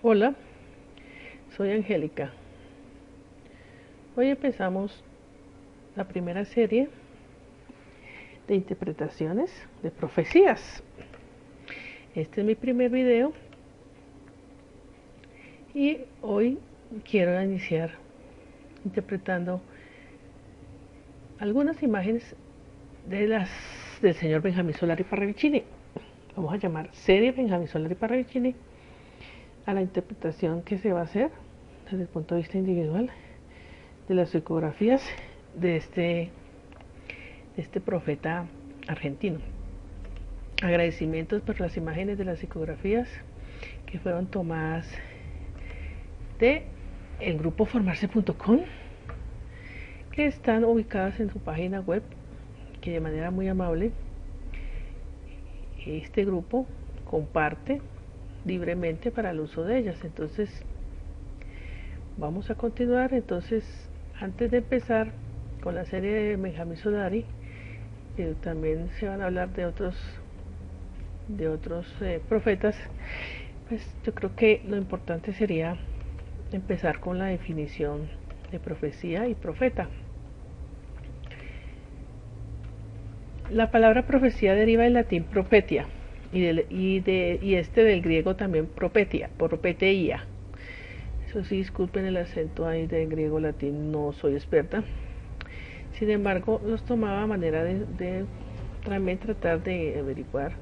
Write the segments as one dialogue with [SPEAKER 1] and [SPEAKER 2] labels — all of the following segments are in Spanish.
[SPEAKER 1] Hola, soy Angélica. Hoy empezamos la primera serie de interpretaciones de profecías. Este es mi primer video y hoy quiero iniciar interpretando algunas imágenes del señor Benjamín Solari Parravicini. Vamos a llamar serie Benjamín Solari Parravicini a la interpretación que se va a hacer desde el punto de vista individual de las psicografías de este profeta argentino. Agradecimientos por las imágenes de las psicografías que fueron tomadas de el grupo formarse.com, que están ubicadas en su página web, que de manera muy amable este grupo comparte libremente para el uso de ellas. Entonces vamos a continuar. Entonces, antes de empezar con la serie de Benjamín Solari, también se van a hablar de otros profetas. Pues yo creo que lo importante sería empezar con la definición de profecía y profeta. La palabra profecía deriva del latín profetia y del griego también propeteia. Eso sí, disculpen el acento ahí del griego latín, no soy experta. Sin embargo, los tomaba a manera de también tratar de averiguar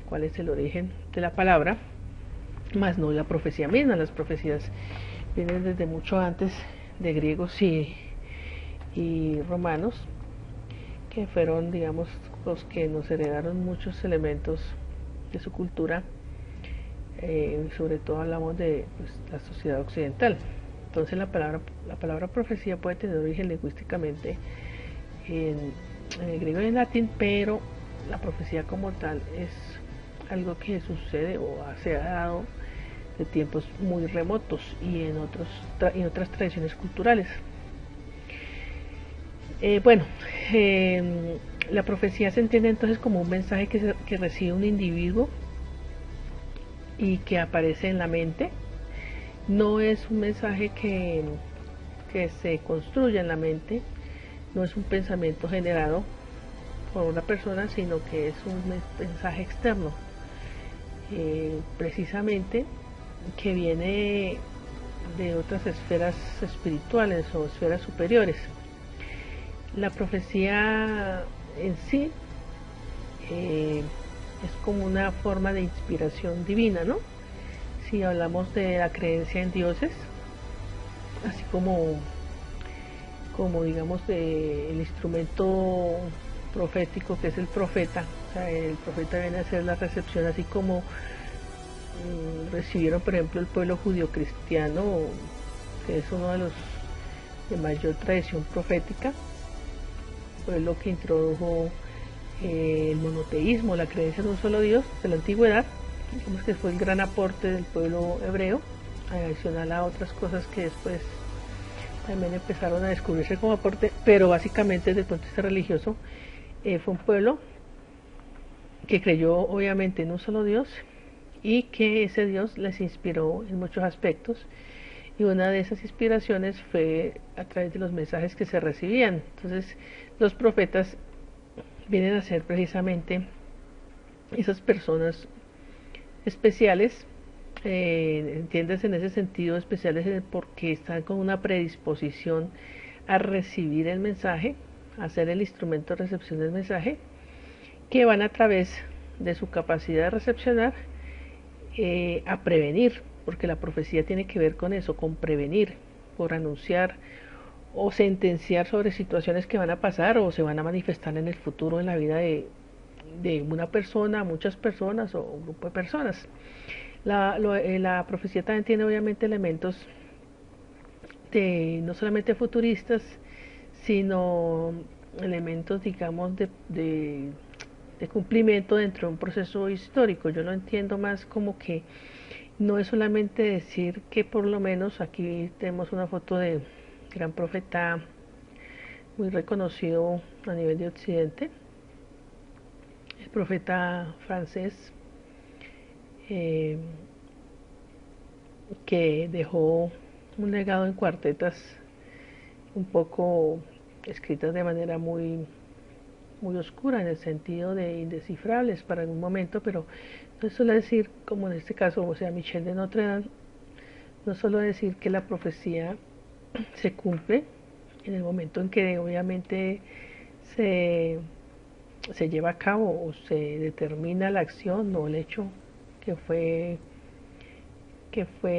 [SPEAKER 1] cuál es el origen de la palabra, más no la profecía misma. Las profecías vienen desde mucho antes de griegos y romanos, que fueron, digamos, los que nos heredaron muchos elementos de su cultura. Sobre todo hablamos de la sociedad occidental. Entonces la palabra profecía puede tener origen lingüísticamente en el griego y en latín, pero la profecía como tal es algo que sucede o se ha dado de tiempos muy remotos y en otras tradiciones culturales. La profecía se entiende entonces como un mensaje que recibe un individuo y que aparece en la mente. No es un mensaje que se construya en la mente, no es un pensamiento generado por una persona, sino que es un mensaje externo, precisamente que viene de otras esferas espirituales o esferas superiores. La profecía en sí es como una forma de inspiración divina, ¿no? Si hablamos de la creencia en dioses, así como digamos el instrumento profético que es el profeta. O sea, el profeta viene a hacer la recepción, así como recibieron, por ejemplo, el pueblo judío cristiano, que es uno de los de mayor tradición profética, fue lo que introdujo el monoteísmo, la creencia en un solo Dios de la antigüedad. Digamos que fue el gran aporte del pueblo hebreo, adicional a otras cosas que después también empezaron a descubrirse como aporte, pero básicamente desde el punto de vista religioso fue un pueblo que creyó obviamente en un solo Dios y que ese Dios les inspiró en muchos aspectos, y una de esas inspiraciones fue a través de los mensajes que se recibían. Entonces los profetas vienen a ser precisamente esas personas especiales, entiendes en ese sentido, especiales porque están con una predisposición a recibir el mensaje, a ser el instrumento de recepción del mensaje, que van a través de su capacidad de recepcionar a prevenir, porque la profecía tiene que ver con eso, con prevenir, por anunciar o sentenciar sobre situaciones que van a pasar o se van a manifestar en el futuro en la vida de una persona, muchas personas o un grupo de personas. La profecía también tiene obviamente elementos no solamente futuristas, sino elementos, digamos, de cumplimiento dentro de un proceso histórico. Yo lo entiendo más como que no es solamente decir que, por lo menos aquí tenemos una foto de gran profeta muy reconocido a nivel de Occidente, el profeta francés, que dejó un legado en cuartetas un poco escritas de manera muy oscura, en el sentido de indescifrables para algún momento, pero no es solo decir, como en este caso, o sea, Michel de Notre Dame, no solo decir que la profecía se cumple en el momento en que obviamente se, se lleva a cabo o se determina la acción o el hecho que fue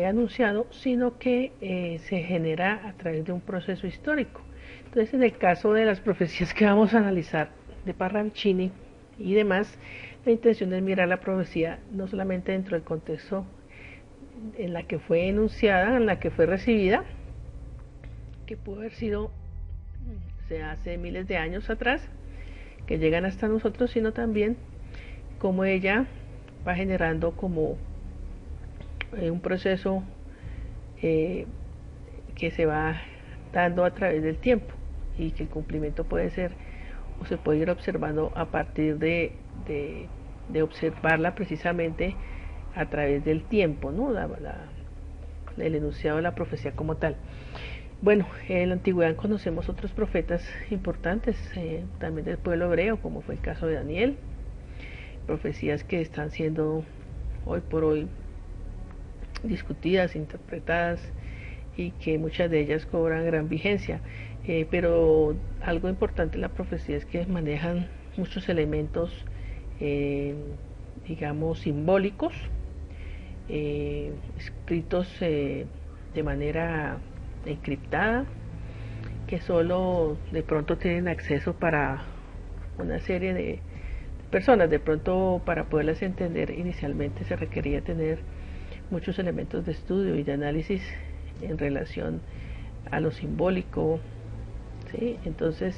[SPEAKER 1] anunciado, sino que se genera a través de un proceso histórico. Entonces, en el caso de las profecías que vamos a analizar de Parravicini y demás, la intención es mirar la profecía no solamente dentro del contexto en la que fue enunciada, en la que fue recibida, que pudo haber sido hace miles de años atrás, que llegan hasta nosotros, sino también cómo ella va generando como un proceso que se va dando a través del tiempo y que el cumplimiento puede ser o se puede ir observando a partir de observarla precisamente a través del tiempo, ¿no? El enunciado de la profecía como tal. Bueno, en la antigüedad conocemos otros profetas importantes, también del pueblo hebreo, como fue el caso de Daniel, profecías que están siendo hoy por hoy discutidas, interpretadas y que muchas de ellas cobran gran vigencia. Pero algo importante en la profecía es que manejan muchos elementos, digamos, simbólicos, escritos de manera encriptada, que solo de pronto tienen acceso para una serie de personas. De pronto, para poderlas entender inicialmente se requería tener muchos elementos de estudio y de análisis en relación a lo simbólico, ¿sí? Entonces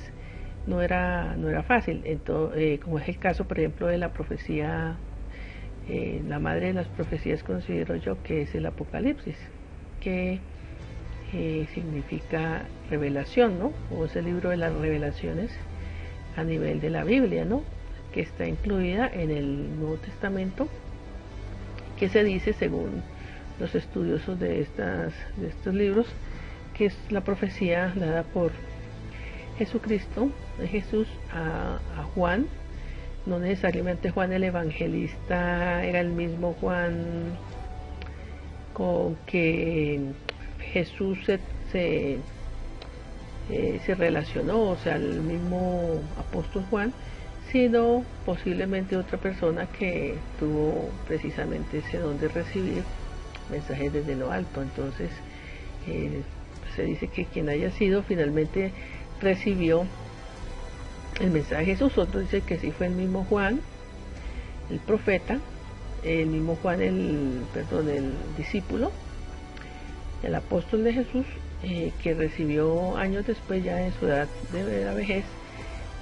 [SPEAKER 1] no era fácil. Entonces, como es el caso, por ejemplo, de la profecía, la madre de las profecías considero yo que es el Apocalipsis, que significa revelación, ¿no? O es el libro de las revelaciones a nivel de la Biblia, ¿no? Que está incluida en el Nuevo Testamento, que se dice, según los estudiosos de estos libros, que es la profecía dada por Jesucristo, de Jesús a Juan. No necesariamente Juan el Evangelista era el mismo Juan con que Jesús se relacionó, o sea, el mismo apóstol Juan, sino posiblemente otra persona que tuvo precisamente ese don de recibir mensajes desde lo alto. Entonces se dice que quien haya sido finalmente recibió el mensaje de Jesús. Otros dicen que sí fue el mismo Juan, el profeta, el mismo Juan, el discípulo, el apóstol de Jesús, que recibió años después, ya en su edad de la vejez,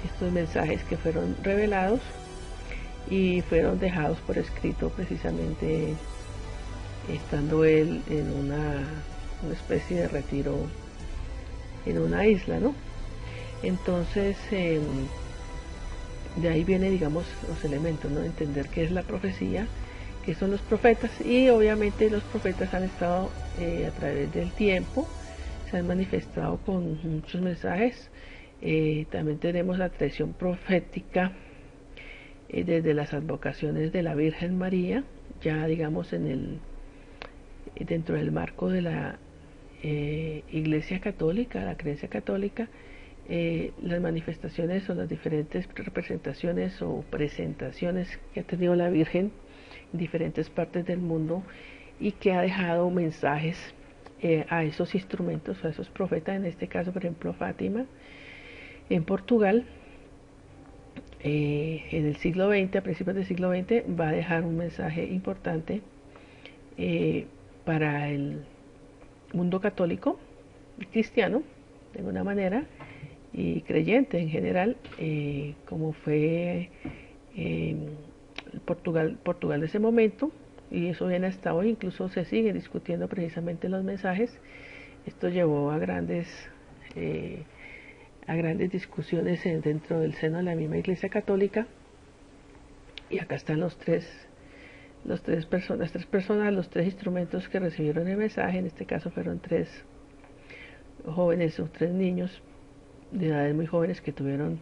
[SPEAKER 1] estos mensajes que fueron revelados y fueron dejados por escrito, precisamente estando él en una especie de retiro en una isla, ¿no? Entonces, de ahí viene, digamos, los elementos, ¿no? Entender qué es la profecía, qué son los profetas, y obviamente los profetas han estado a través del tiempo, se han manifestado con muchos mensajes. También tenemos la tradición profética desde las advocaciones de la Virgen María, ya digamos dentro del marco de la Iglesia Católica, la creencia católica. Las manifestaciones o las diferentes representaciones o presentaciones que ha tenido la Virgen en diferentes partes del mundo y que ha dejado mensajes a esos instrumentos, a esos profetas, en este caso por ejemplo Fátima en Portugal, en el siglo XX, a principios del siglo XX, va a dejar un mensaje importante para el mundo católico y cristiano, de alguna manera, y creyente en general, como fue Portugal de ese momento, y eso viene hasta hoy. Incluso se sigue discutiendo precisamente los mensajes. Esto llevó a grandes discusiones dentro del seno de la misma Iglesia Católica, y acá están los tres las tres personas, los tres instrumentos que recibieron el mensaje, en este caso fueron tres jóvenes o tres niños de edades muy jóvenes que tuvieron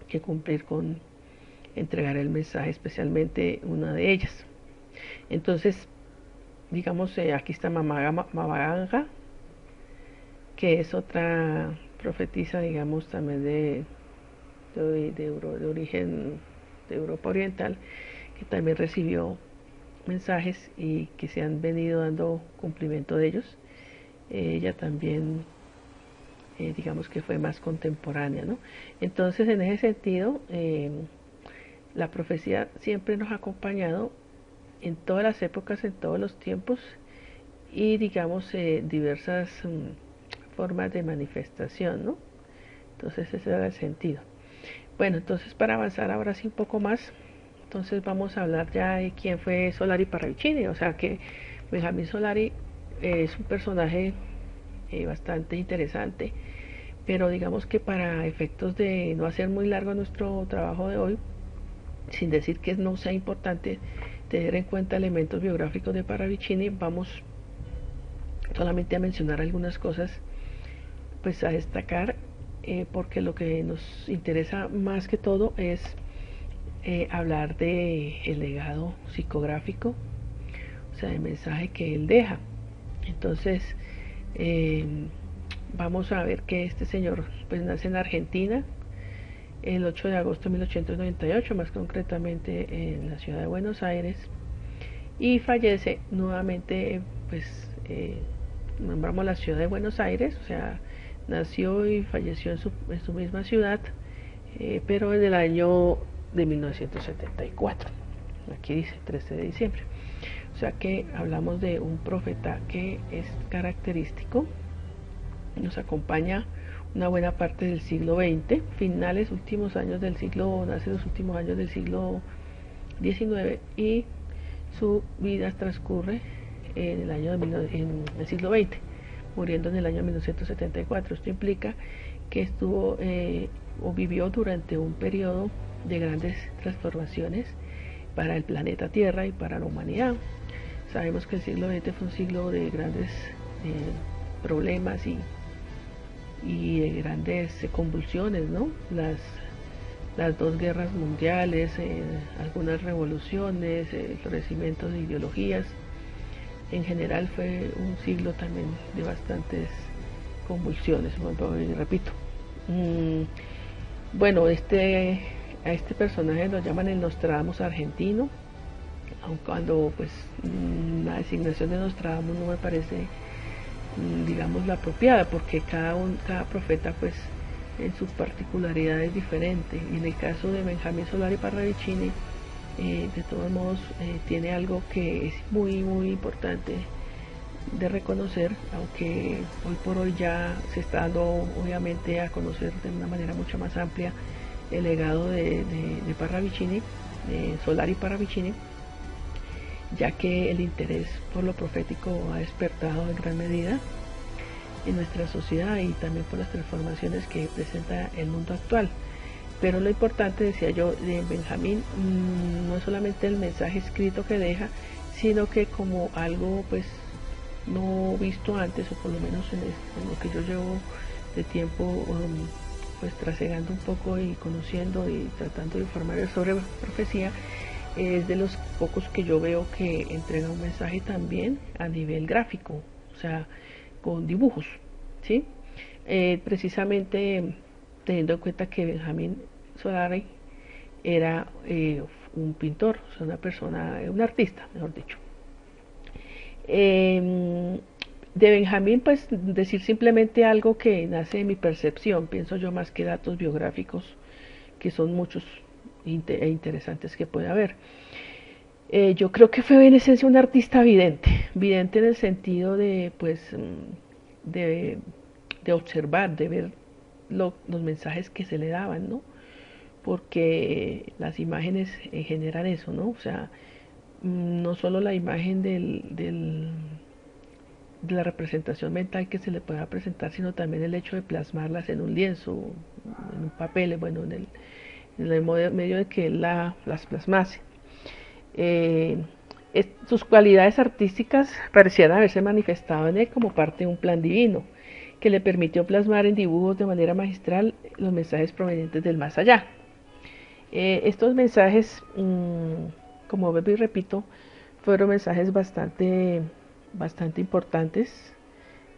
[SPEAKER 1] que cumplir con entregar el mensaje, especialmente una de ellas. Entonces, digamos, aquí está Mama que es otra profetisa, digamos, también de origen de Europa Oriental, que también recibió mensajes y que se han venido dando cumplimiento de ellos. Ella también, digamos que fue más contemporánea, ¿no? Entonces, en ese sentido, la profecía siempre nos ha acompañado en todas las épocas, en todos los tiempos y, digamos, diversas formas de manifestación, ¿no? Entonces, ese era el sentido. Bueno, entonces para avanzar ahora sí un poco más, entonces vamos a hablar ya de quién fue Solari Parravicini. O sea que Benjamín Solari es un personaje bastante interesante, pero digamos que para efectos de no hacer muy largo nuestro trabajo de hoy, sin decir que no sea importante tener en cuenta elementos biográficos de Parravicini, vamos solamente a mencionar algunas cosas pues a destacar, porque lo que nos interesa más que todo es hablar de el legado psicográfico, o sea, el mensaje que él deja. Entonces, vamos a ver que este señor pues nace en Argentina el 8 de agosto de 1898, más concretamente en la ciudad de Buenos Aires, y fallece nuevamente, pues nombramos la ciudad de Buenos Aires, o sea, nació y falleció en su misma ciudad, pero en el año de 1974. Aquí dice 13 de diciembre. O sea que hablamos de un profeta que es característico, nos acompaña una buena parte del siglo XX, finales, últimos años del siglo, nace en los últimos años del siglo XIX y su vida transcurre en el siglo XX, muriendo en el año 1974. Esto implica que estuvo o vivió durante un periodo de grandes transformaciones para el planeta Tierra y para la humanidad. Sabemos que el siglo XX fue un siglo de grandes problemas y de grandes convulsiones, ¿no? Las dos guerras mundiales, algunas revoluciones, florecimientos de ideologías. En general fue un siglo también de bastantes convulsiones, repito. Bueno, a este personaje lo llaman el Nostradamus argentino, aun cuando pues la designación de Nostradamus no me parece, digamos, la apropiada, porque cada profeta pues en sus particularidades es diferente, y en el caso de Benjamín Solari Parravicini, de todos modos tiene algo que es muy muy importante de reconocer, aunque hoy por hoy ya se está dando obviamente a conocer de una manera mucho más amplia el legado de Parravicini, de Solari Parravicini, ya que el interés por lo profético ha despertado en gran medida en nuestra sociedad y también por las transformaciones que presenta el mundo actual. Pero lo importante, decía yo, de Benjamín no es solamente el mensaje escrito que deja, sino que como algo pues no visto antes, o por lo menos en lo que yo llevo de tiempo pues trasegando un poco y conociendo y tratando de informar sobre profecía, es de los pocos que yo veo que entrega un mensaje también a nivel gráfico, o sea, con dibujos, ¿sí? Precisamente teniendo en cuenta que Benjamín Solari era un pintor, o sea, una persona, un artista, mejor dicho. De Benjamín, pues decir simplemente algo que nace de mi percepción, pienso yo, más que datos biográficos, que son muchos e interesantes que puede haber. Yo creo que fue en esencia un artista vidente en el sentido de, pues, de observar, de ver los mensajes que se le daban, ¿no? Porque las imágenes generan eso, ¿no? O sea, no solo la imagen de la representación mental que se le pueda presentar, sino también el hecho de plasmarlas en un lienzo, en un papel, bueno, en el medio de que él las plasmase. sus cualidades artísticas parecían haberse manifestado en él como parte de un plan divino, que le permitió plasmar en dibujos de manera magistral los mensajes provenientes del más allá. Estos mensajes, como vuelvo y repito, fueron mensajes bastante importantes,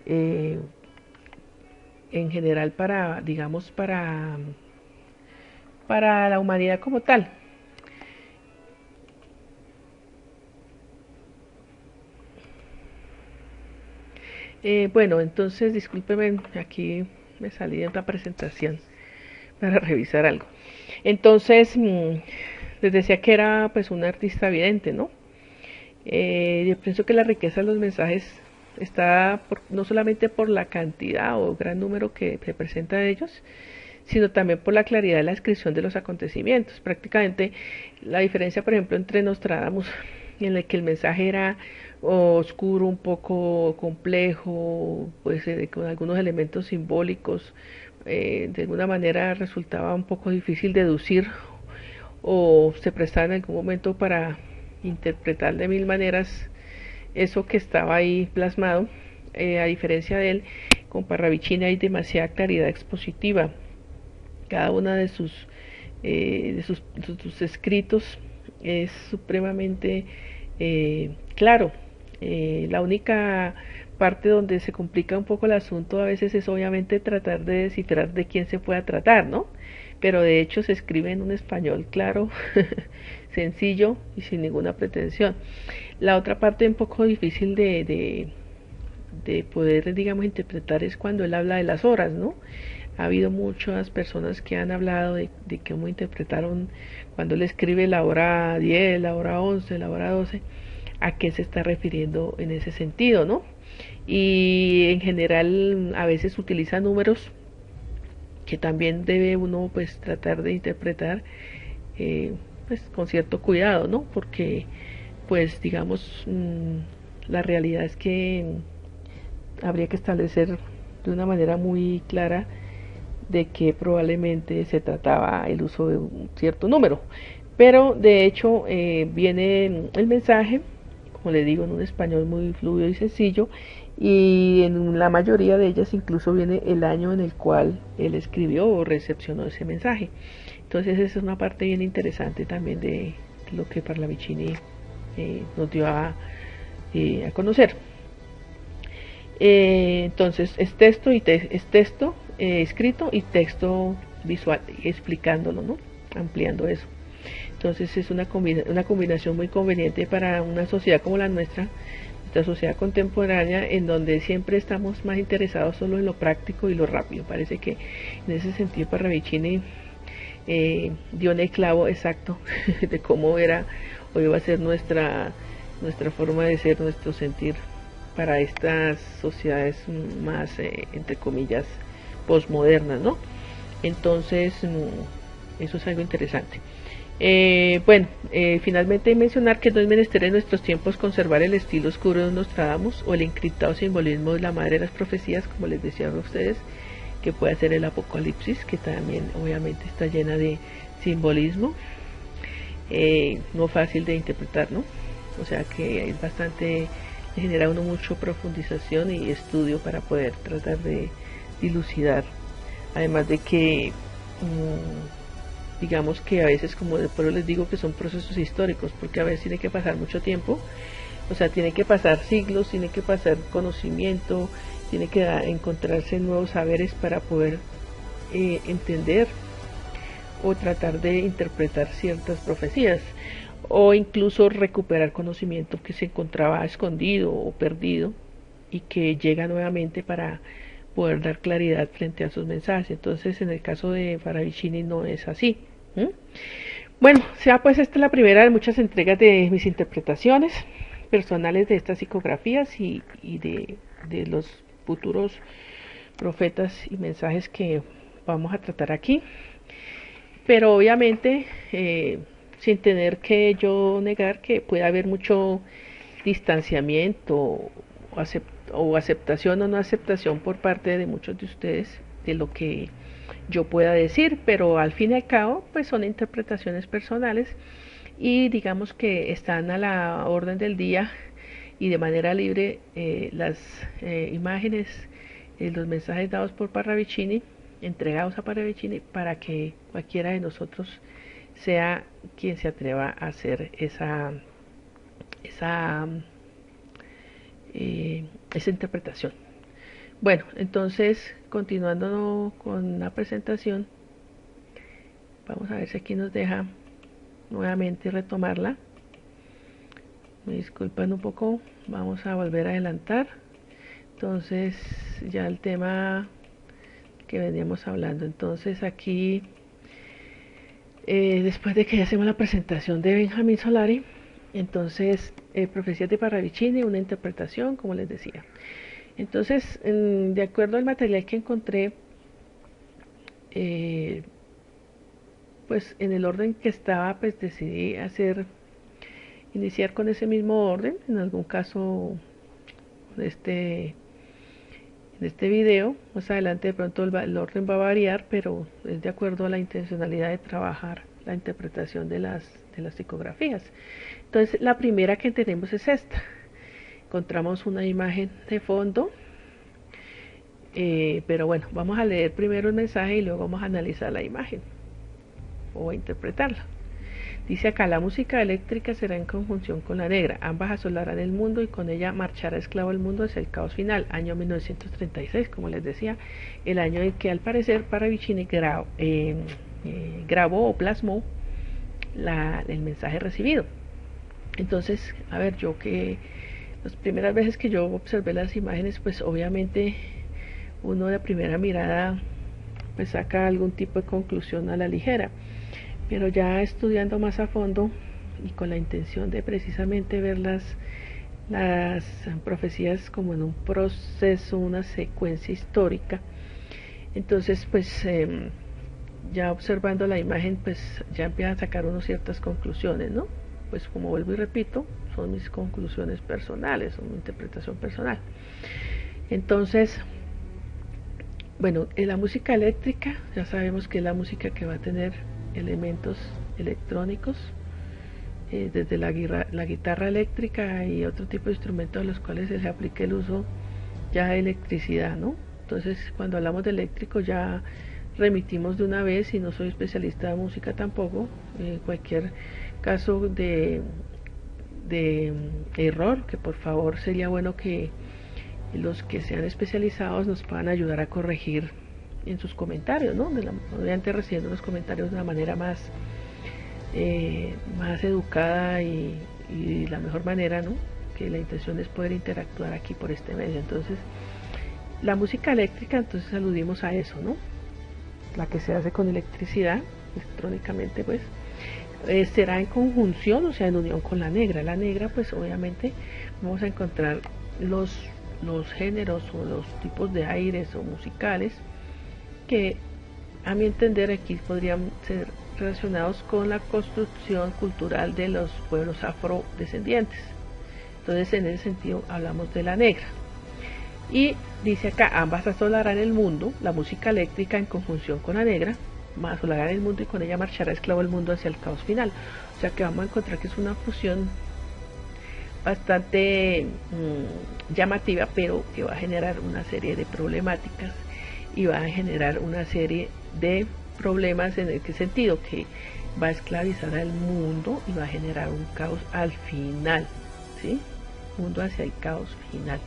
[SPEAKER 1] en general para, digamos, para la humanidad como tal. Bueno, entonces discúlpeme, aquí me salí de otra presentación para revisar algo. Entonces, les decía que era pues un artista evidente, ¿no? Yo pienso que la riqueza de los mensajes está no solamente por la cantidad o gran número que se presenta de ellos, sino también por la claridad de la descripción de los acontecimientos. Prácticamente la diferencia, por ejemplo, entre Nostradamus, en el que el mensaje era oscuro, un poco complejo, pues con algunos elementos simbólicos, de alguna manera resultaba un poco difícil deducir o se prestaba en algún momento para interpretar de mil maneras eso que estaba ahí plasmado. A diferencia de él, con Parravicini hay demasiada claridad expositiva. Cada una de sus escritos es supremamente claro. La única parte donde se complica un poco el asunto a veces es obviamente tratar de descifrar de quién se pueda tratar, ¿no? Pero de hecho se escribe en un español claro, sencillo y sin ninguna pretensión. La otra parte un poco difícil de poder, digamos, interpretar es cuando él habla de las horas, ¿no? Ha habido muchas personas que han hablado de cómo interpretaron cuando él escribe la hora 10, la hora 11, la hora 12, a qué se está refiriendo en ese sentido, ¿no? Y en general a veces utiliza números que también debe uno pues tratar de interpretar pues con cierto cuidado, ¿no? Porque pues digamos la realidad es que habría que establecer de una manera muy clara de que probablemente se trataba el uso de un cierto número, pero de hecho viene el mensaje, como le digo, en un español muy fluido y sencillo, y en la mayoría de ellas incluso viene el año en el cual él escribió o recepcionó ese mensaje. Entonces esa es una parte bien interesante también de lo que Parravicini nos dio a conocer. Entonces es texto y es texto escrito y texto visual, explicándolo, ¿no? Ampliando eso. Entonces es una combinación muy conveniente para una sociedad como la nuestra sociedad contemporánea, en donde siempre estamos más interesados solo en lo práctico y lo rápido. Parece que en ese sentido Parravicini dio en el clavo exacto de cómo era o iba a ser nuestra forma de ser, nuestro sentir para estas sociedades más, entre comillas, posmodernas, ¿no? Entonces, eso es algo interesante. Finalmente mencionar que no es menester en nuestros tiempos conservar el estilo oscuro de Nostradamus o el encriptado simbolismo de la madre de las profecías, como les decía a ustedes, que puede ser el Apocalipsis, que también obviamente está llena de simbolismo, no fácil de interpretar, ¿no? O sea que es bastante, genera uno mucho profundización y estudio para poder tratar de dilucidar, además de que digamos que a veces, como después les digo, que son procesos históricos, porque a veces tiene que pasar mucho tiempo, o sea, tiene que pasar siglos, tiene que pasar conocimiento, tiene que encontrarse nuevos saberes para poder entender o tratar de interpretar ciertas profecías, o incluso recuperar conocimiento que se encontraba escondido o perdido y que llega nuevamente para poder dar claridad frente a sus mensajes. Entonces, en el caso de Parravicini no es así. Bueno, sea pues esta es la primera de muchas entregas de mis interpretaciones personales de estas psicografías y de los futuros profetas y mensajes que vamos a tratar aquí, pero obviamente sin tener que yo negar que puede haber mucho distanciamiento o aceptación o no aceptación por parte de muchos de ustedes de lo que yo pueda decir, pero al fin y al cabo pues son interpretaciones personales y digamos que están a la orden del día y de manera libre las imágenes, los mensajes dados por Parravicini, entregados a Parravicini, para que cualquiera de nosotros sea quien se atreva a hacer esa, esa interpretación. Bueno, entonces, continuando con la presentación, vamos a ver si aquí nos deja nuevamente retomarla. Me disculpan un poco, vamos a volver a adelantar. Entonces, ya el tema que veníamos hablando. Entonces, aquí, después de que ya hacemos la presentación de Benjamin Solari, entonces, Profecías de Parravicini, una interpretación, como les decía. Entonces, de acuerdo al material que encontré, pues en el orden que estaba, pues decidí iniciar con ese mismo orden. En algún caso, en este video, más adelante de pronto el orden va a variar, pero es de acuerdo a la intencionalidad de trabajar la interpretación de las psicografías. Entonces, la primera que tenemos es esta. Encontramos una imagen de fondo, pero bueno, vamos a leer primero el mensaje y luego vamos a analizar la imagen o a interpretarla. Dice acá: la música eléctrica será en conjunción con la negra, ambas asolarán el mundo y con ella marchará esclavo el mundo hacia el caos final. Año 1936, como les decía, el año en que al parecer Parravicini grabó o plasmó el mensaje recibido. Entonces, a ver, yo que las primeras veces que yo observé las imágenes, pues obviamente uno de primera mirada pues saca algún tipo de conclusión a la ligera, pero ya estudiando más a fondo y con la intención de precisamente ver las profecías como en un proceso, una secuencia histórica, entonces pues ya observando la imagen, pues ya empiezan a sacar unos ciertas conclusiones, ¿no? Pues como vuelvo y repito, son mis conclusiones personales, son mi interpretación personal. Entonces, bueno, en la música eléctrica ya sabemos que es la música que va a tener elementos electrónicos, desde la guitarra eléctrica y otro tipo de instrumentos a los cuales se aplique el uso ya de electricidad, ¿no? Entonces, cuando hablamos de eléctrico ya remitimos de una vez, y no soy especialista de música tampoco, cualquier caso de error, que por favor sería bueno que los que sean especializados nos puedan ayudar a corregir en sus comentarios, ¿no? Obviamente recibiendo los comentarios de una manera más educada y la mejor manera, ¿no? Que la intención es poder interactuar aquí por este medio. Entonces, la música eléctrica, entonces aludimos a eso, ¿no? La que se hace con electricidad, electrónicamente, pues, será en conjunción, o sea, en unión con la negra. La negra, pues obviamente vamos a encontrar los géneros o los tipos de aires o musicales que, a mi entender, aquí podrían ser relacionados con la construcción cultural de los pueblos afrodescendientes. Entonces, en ese sentido hablamos de la negra. Y dice acá: ambas asolarán el mundo, la música eléctrica en conjunción con la negra asolarán el mundo y con ella marchará esclavo el mundo hacia el caos final. O sea que vamos a encontrar que es una fusión bastante llamativa, pero que va a generar una serie de problemáticas y va a generar una serie de problemas. ¿En qué sentido? Que va a esclavizar al mundo y va a generar un caos al final, ¿sí? Mundo hacia el caos final.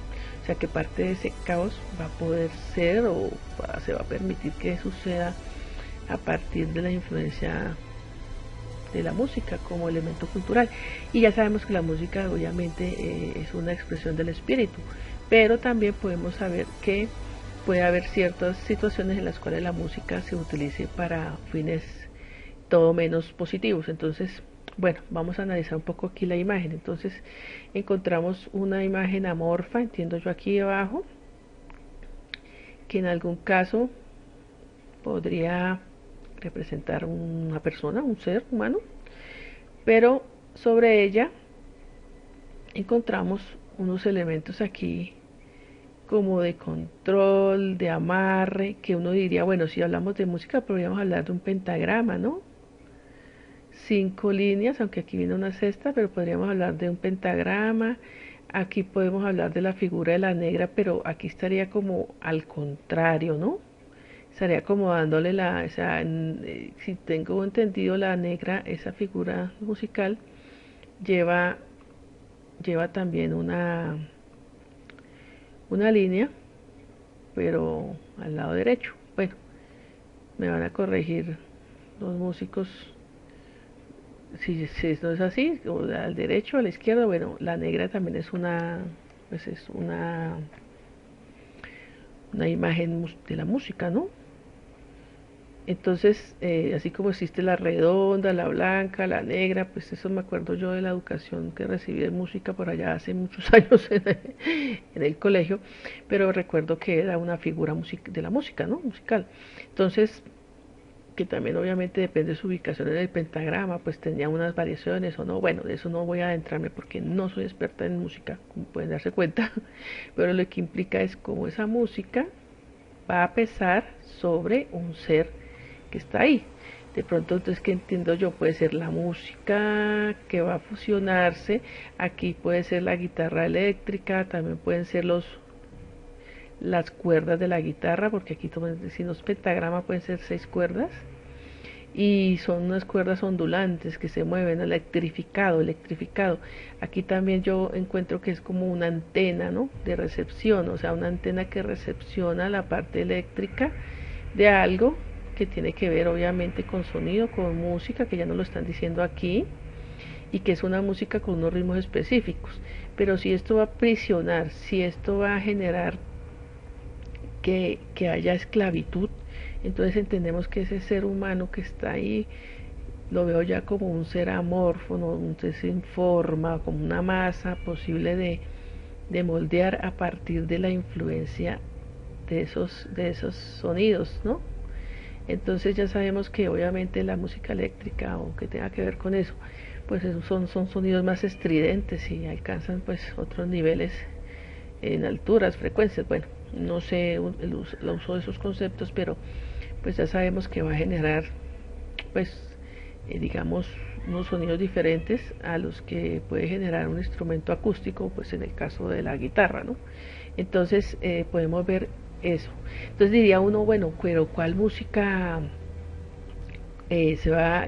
[SPEAKER 1] O sea que parte de ese caos va a poder ser o se va a permitir que suceda a partir de la influencia de la música como elemento cultural. Y ya sabemos que la música obviamente es una expresión del espíritu, pero también podemos saber que puede haber ciertas situaciones en las cuales la música se utilice para fines todo menos positivos. Entonces, bueno, vamos a analizar un poco aquí la imagen. Entonces, encontramos una imagen amorfa, entiendo yo aquí debajo, que en algún caso podría representar una persona, un ser humano, pero sobre ella encontramos unos elementos aquí como de control, de amarre, que uno diría, bueno, si hablamos de música podríamos hablar de un pentagrama, ¿no? 5 líneas, aunque aquí viene una sexta, pero podríamos hablar de un pentagrama. Aquí podemos hablar de la figura de la negra, pero aquí estaría como al contrario, ¿no? Estaría como dándole o sea, si tengo entendido, la negra, esa figura musical, lleva, lleva también una línea, pero al lado derecho. Bueno, me van a corregir los músicos si no es así, o al derecho, a la izquierda. Bueno, la negra también es pues es una imagen de la música, ¿no? Entonces, así como existe la redonda, la blanca, la negra, pues eso me acuerdo yo de la educación que recibí de música por allá hace muchos años en el colegio, pero recuerdo que era una figura de la música, ¿no? Musical. Entonces, que también obviamente depende de su ubicación en el pentagrama, pues tenía unas variaciones o no. Bueno, de eso no voy a adentrarme porque no soy experta en música, como pueden darse cuenta, pero lo que implica es cómo esa música va a pesar sobre un ser que está ahí. De pronto, entonces, ¿qué entiendo yo? Puede ser la música que va a fusionarse, aquí puede ser la guitarra eléctrica, también pueden ser las cuerdas de la guitarra, porque aquí si no es pentagrama pueden ser 6 cuerdas, y son unas cuerdas ondulantes que se mueven, electrificado. Aquí también yo encuentro que es como una antena, ¿no? De recepción, o sea, una antena que recepciona la parte eléctrica de algo que tiene que ver obviamente con sonido, con música, que ya nos lo están diciendo aquí, y que es una música con unos ritmos específicos. Pero si esto va a aprisionar, si esto va a generar que haya esclavitud, entonces entendemos que ese ser humano que está ahí lo veo ya como un ser amorfo, ¿no? Un ser sin forma, como una masa posible de moldear a partir de la influencia de esos sonidos, ¿no? Entonces ya sabemos que obviamente la música eléctrica o que tenga que ver con eso, pues son sonidos más estridentes y alcanzan pues otros niveles en alturas, frecuencias. Bueno, no sé el uso de esos conceptos, pero pues ya sabemos que va a generar pues digamos unos sonidos diferentes a los que puede generar un instrumento acústico, pues en el caso de la guitarra, ¿no? Entonces podemos ver eso. Entonces diría uno, bueno, pero ¿cuál música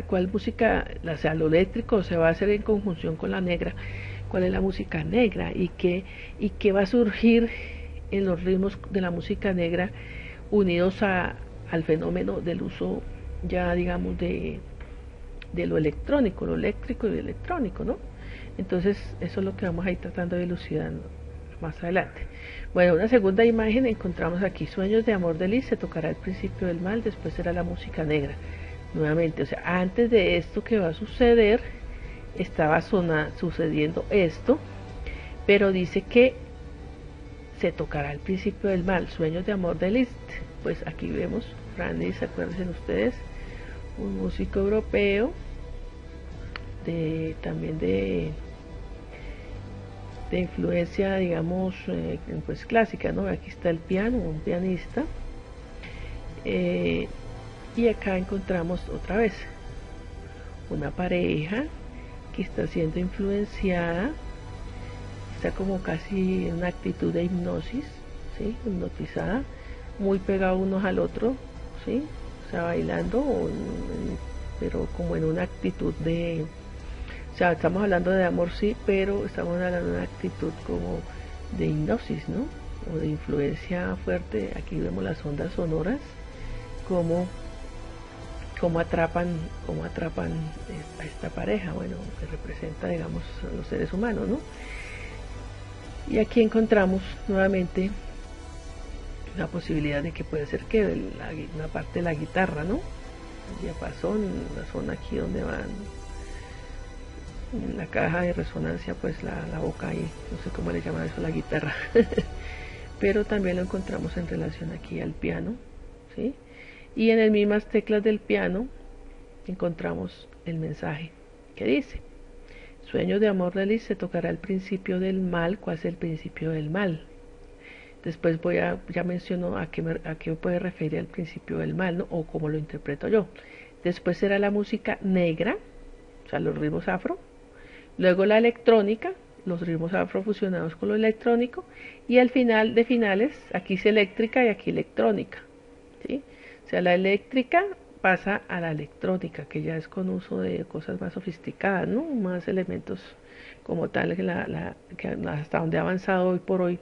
[SPEAKER 1] cuál música, o sea, lo eléctrico se va a hacer en conjunción con la negra? ¿Cuál es la música negra? ¿Y qué va a surgir en los ritmos de la música negra unidos al fenómeno del uso ya digamos de lo electrónico, lo eléctrico y lo electrónico, ¿no? Entonces eso es lo que vamos a ir tratando de elucidar más adelante. Bueno, una segunda imagen encontramos aquí: sueños de amor de Liz, se tocará el principio del mal, después será la música negra. Nuevamente, o sea, antes de esto que va a suceder, estaba sucediendo esto, pero dice que se tocará el principio del mal, sueños de amor de Liszt. Pues aquí vemos, Brahms, acuérdense ustedes, un músico europeo, también de influencia, digamos, pues clásica, ¿no? Aquí está el piano, un pianista, y acá encontramos otra vez una pareja que está siendo influenciada, está como casi en una actitud de hipnosis, ¿sí? Hipnotizada, muy pegados unos al otro, ¿sí? O sea, bailando, pero como en una actitud o sea, estamos hablando de amor, sí, pero estamos hablando de una actitud como de hipnosis, ¿no? O de influencia fuerte. Aquí vemos las ondas sonoras, cómo atrapan a esta pareja, bueno, que representa, digamos, a los seres humanos, ¿no? Y aquí encontramos nuevamente la posibilidad de que puede ser que una parte de la guitarra, ¿no? El diapasón, la zona aquí donde van en la caja de resonancia, pues la boca ahí, no sé cómo le llaman eso, la guitarra. Pero también lo encontramos en relación aquí al piano, ¿sí? Y en las mismas teclas del piano encontramos el mensaje que dice: sueños de amor de Liz, se tocará el principio del mal. ¿Cuál es el principio del mal? Después ya menciono a qué puede referir el principio del mal, ¿no? O cómo lo interpreto yo. Después será la música negra, o sea, los ritmos afro, luego la electrónica, los ritmos afro fusionados con lo electrónico, y al final de finales, aquí es eléctrica y aquí electrónica, ¿sí? O sea, la eléctrica pasa a la electrónica, que ya es con uso de cosas más sofisticadas, ¿no? Más elementos como tal, que hasta donde ha avanzado hoy por hoy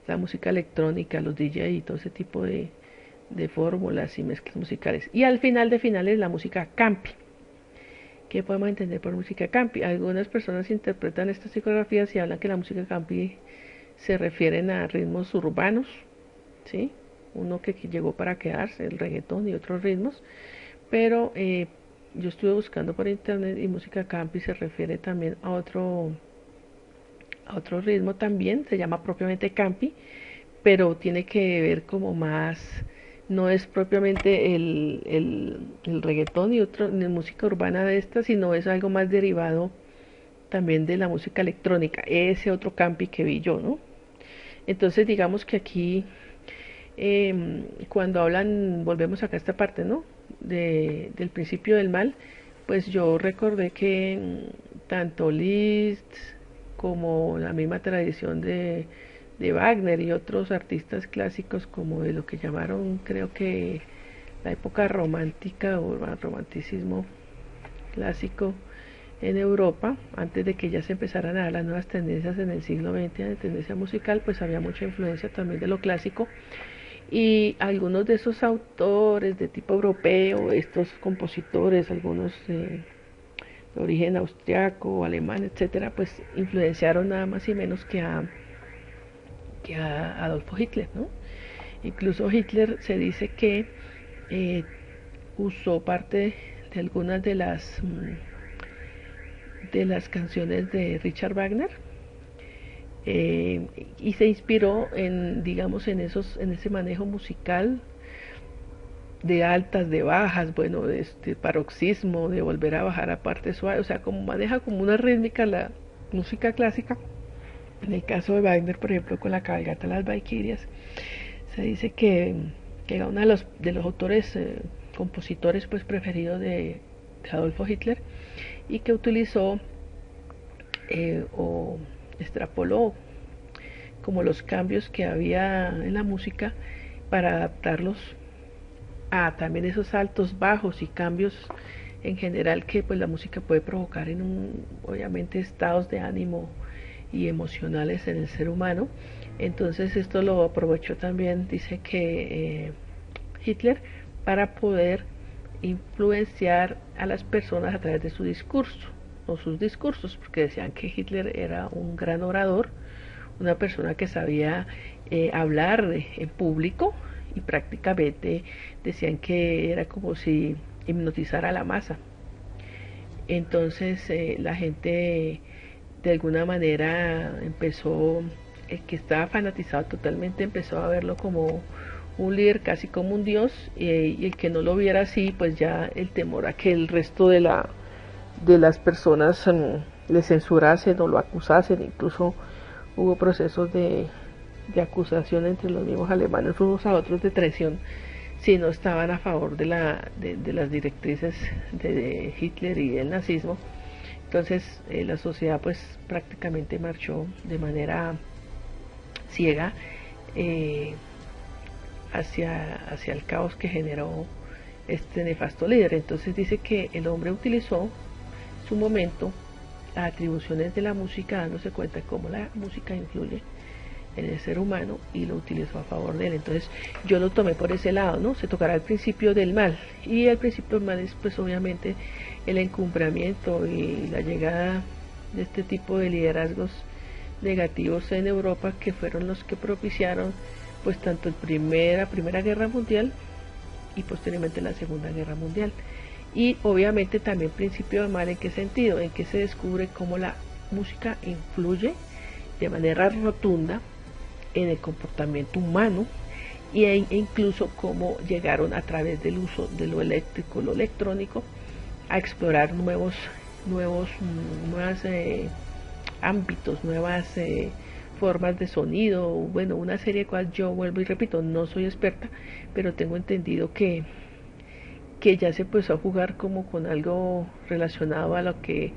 [SPEAKER 1] la música electrónica, los DJ y todo ese tipo de fórmulas y mezclas musicales. Y al final de finales la música campi. ¿Qué podemos entender por música campi? Algunas personas interpretan estas psicografías y hablan que la música campi se refieren a ritmos urbanos, ¿sí? Uno que llegó para quedarse, el reggaetón y otros ritmos, pero yo estuve buscando por internet y música campi se refiere también a otro ritmo también, se llama propiamente campi, pero tiene que ver como más, no es propiamente el reggaetón ni música urbana de esta, sino es algo más derivado también de la música electrónica, ese otro campi que vi yo, ¿no? Entonces digamos que aquí cuando hablan, volvemos acá a esta parte, ¿no? Del principio del mal, pues yo recordé que tanto Liszt como la misma tradición de Wagner y otros artistas clásicos como de lo que llamaron, creo que la época romántica o el romanticismo clásico en Europa, antes de que ya se empezaran a dar las nuevas tendencias en el siglo XX de tendencia musical, pues había mucha influencia también de lo clásico, y algunos de esos autores de tipo europeo, estos compositores, algunos de origen austriaco, alemán, etcétera, pues influenciaron nada más y menos que a Adolfo Hitler, ¿no? Incluso Hitler se dice que usó parte de algunas de las canciones de Richard Wagner, y se inspiró en, digamos, en ese manejo musical de altas, de bajas, bueno, de este paroxismo, de volver a bajar a parte suave, o sea, como maneja como una rítmica la música clásica. En el caso de Wagner, por ejemplo, con la cabalgata de las Valquirias, se dice que era uno de los autores, compositores pues preferidos de Adolfo Hitler, y que utilizó o extrapoló como los cambios que había en la música para adaptarlos a también esos altos, bajos y cambios en general que pues la música puede provocar obviamente estados de ánimo y emocionales en el ser humano. Entonces esto lo aprovechó también, dice que Hitler, para poder influenciar a las personas a través de su discurso o sus discursos, porque decían que Hitler era un gran orador, una persona que sabía hablar en público, y prácticamente decían que era como si hipnotizara a la masa. Entonces la gente de alguna manera empezó, el que estaba fanatizado totalmente empezó a verlo como un líder, casi como un dios, y el que no lo viera así, pues ya el temor a que el resto de las personas le censurasen o lo acusasen. Incluso hubo procesos de acusación entre los mismos alemanes unos a otros de traición si no estaban a favor de las directrices de Hitler y del nazismo. Entonces la sociedad pues prácticamente marchó de manera ciega hacia el caos que generó este nefasto líder. Entonces dice que el hombre utilizó su momento las atribuciones de la música, dándose cuenta de cómo la música influye en el ser humano, y lo utilizó a favor de él. Entonces yo lo tomé por ese lado, ¿no? Se tocará el principio del mal, y el principio del mal es pues obviamente el encumbramiento y la llegada de este tipo de liderazgos negativos en Europa, que fueron los que propiciaron pues tanto la primera guerra mundial y posteriormente la segunda guerra mundial. Y obviamente también principio del mal, ¿en qué sentido? En que se descubre cómo la música influye de manera rotunda en el comportamiento humano, e incluso cómo llegaron a través del uso de lo eléctrico, lo electrónico, a explorar nuevos ámbitos, nuevas formas de sonido, bueno, una serie cual yo vuelvo y repito, no soy experta, pero tengo entendido que que ya se empezó a jugar como con algo relacionado a lo que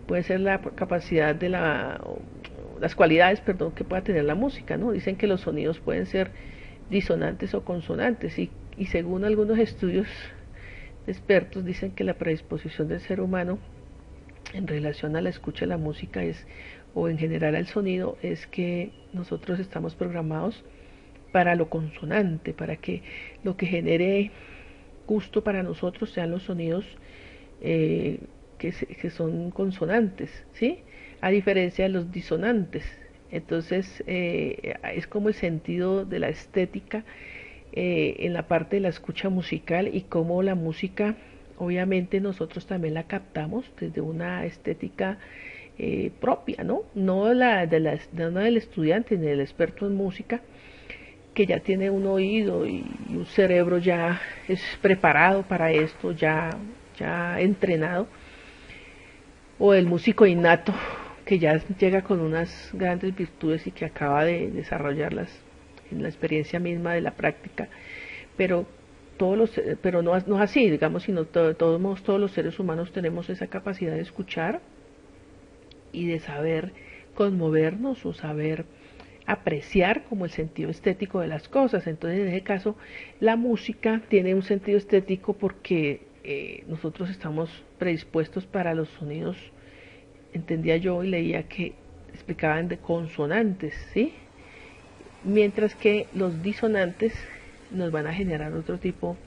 [SPEAKER 1] puede ser la capacidad de las cualidades, perdón, que pueda tener la música, ¿no? Dicen que los sonidos pueden ser disonantes o consonantes y según algunos estudios expertos dicen que la predisposición del ser humano en relación a la escucha de la música es, o en general al sonido, es que nosotros estamos programados para lo consonante, para que lo que genere gusto para nosotros sean los sonidos que son consonantes, ¿sí? A diferencia de los disonantes. Entonces, es como el sentido de la estética en la parte de la escucha musical y cómo la música, obviamente nosotros también la captamos desde una estética propia, ¿no? No no del estudiante ni del experto en música, que ya tiene un oído y un cerebro ya es preparado para esto, ya entrenado, o el músico innato que ya llega con unas grandes virtudes y que acaba de desarrollarlas en la experiencia misma de la práctica, pero pero no es así, digamos, sino todos los seres humanos tenemos esa capacidad de escuchar y de saber conmovernos o saber apreciar como el sentido estético de las cosas. Entonces, en ese caso, la música tiene un sentido estético porque nosotros estamos predispuestos para los sonidos, entendía yo y leía que explicaban de consonantes, ¿sí? Mientras que los disonantes nos van a generar otro tipo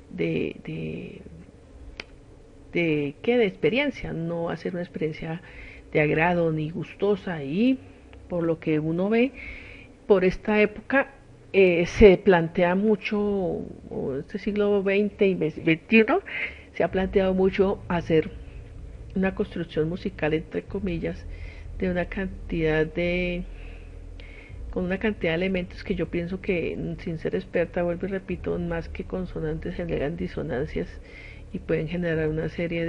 [SPEAKER 1] de, de, de experiencia, no va a ser una experiencia de agrado ni gustosa, y por lo que uno ve por esta época se plantea mucho, o este siglo XX y XXI, se ha planteado mucho hacer una construcción musical, entre comillas, de una cantidad de con una cantidad de elementos que yo pienso que, sin ser experta, vuelvo y repito, más que consonantes generan disonancias y pueden generar una serie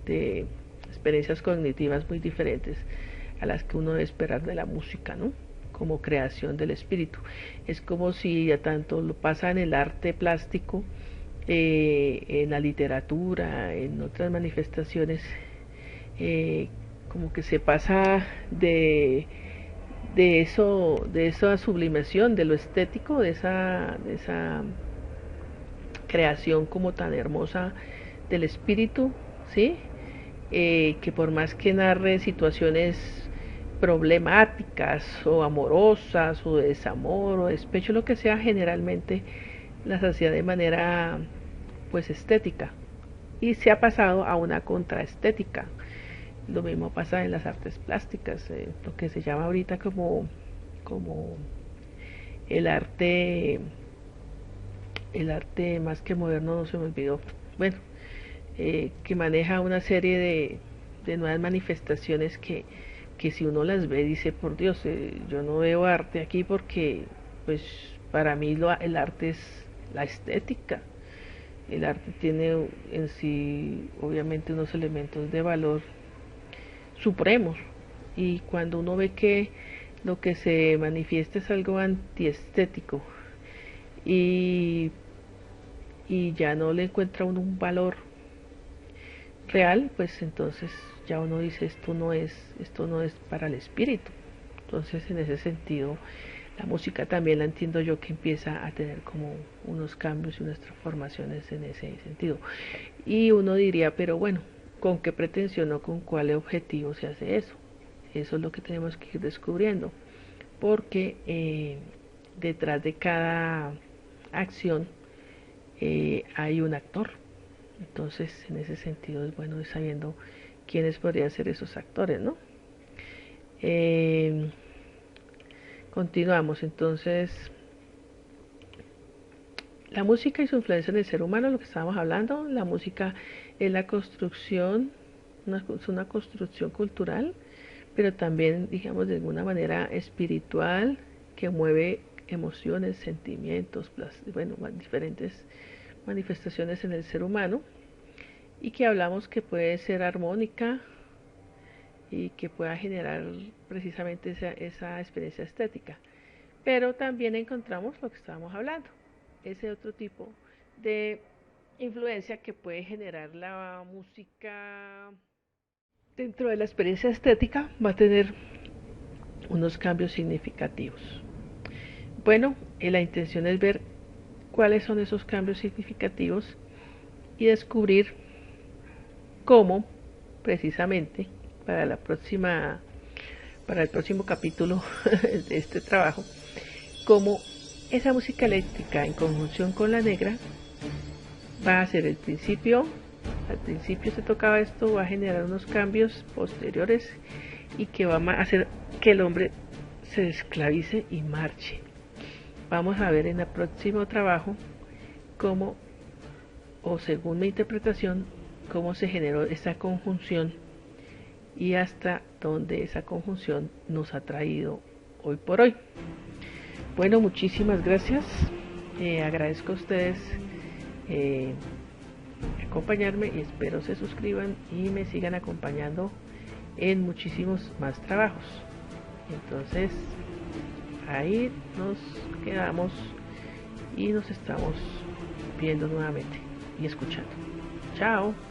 [SPEAKER 1] de experiencias cognitivas muy diferentes a las que uno debe esperar de la música, ¿no? Como creación del espíritu. Es como si ya tanto lo pasa en el arte plástico, en la literatura, en otras manifestaciones, como que se pasa de esa sublimación, de lo estético, de esa creación como tan hermosa del espíritu, ¿sí? Que por más que narre situaciones problemáticas o amorosas o de desamor o despecho, lo que sea, generalmente las hacía de manera pues estética y se ha pasado a una contraestética. Lo mismo pasa en las artes plásticas, lo que se llama ahorita como el arte el arte más que moderno, no se me olvidó, bueno, que maneja una serie de nuevas manifestaciones que si uno las ve dice, por Dios, yo no veo arte aquí porque pues para mí el arte es la estética. El arte tiene en sí obviamente unos elementos de valor supremos, y cuando uno ve que lo que se manifiesta es algo antiestético y, y ya no le encuentra uno un valor real, pues entonces ya uno dice esto no es para el espíritu. Entonces en ese sentido la música también la entiendo yo que empieza a tener como unos cambios y unas transformaciones en ese sentido. Y uno diría, pero bueno, ¿con qué pretensión o con cuál objetivo se hace eso? Eso es lo que tenemos que ir descubriendo, porque detrás de cada acción hay un actor. Entonces, en ese sentido es bueno ir sabiendo quiénes podrían ser esos actores, ¿no? Eh, Continuamos, entonces, la música y su influencia en el ser humano, lo que estábamos hablando. La música es la construcción, es una construcción cultural, pero también, digamos, de alguna manera espiritual, que mueve emociones, sentimientos, bueno, diferentes manifestaciones en el ser humano, y que hablamos que puede ser armónica y que pueda generar precisamente esa experiencia estética. Pero también encontramos lo que estábamos hablando, ese otro tipo de influencia que puede generar la música dentro de la experiencia estética va a tener unos cambios significativos. Bueno, la intención es ver cuáles son esos cambios significativos y descubrir cómo precisamente para el próximo capítulo de este trabajo, cómo esa música eléctrica en conjunción con la negra va a ser al principio se tocaba esto, va a generar unos cambios posteriores y que va a hacer que el hombre se esclavice y marche. Vamos a ver en el próximo trabajo cómo, o según mi interpretación, cómo se generó esa conjunción y hasta dónde esa conjunción nos ha traído hoy por hoy. Bueno, muchísimas gracias. Agradezco a ustedes acompañarme y espero se suscriban y me sigan acompañando en muchísimos más trabajos. Entonces, ahí nos quedamos y nos estamos viendo nuevamente y escuchando. Chao.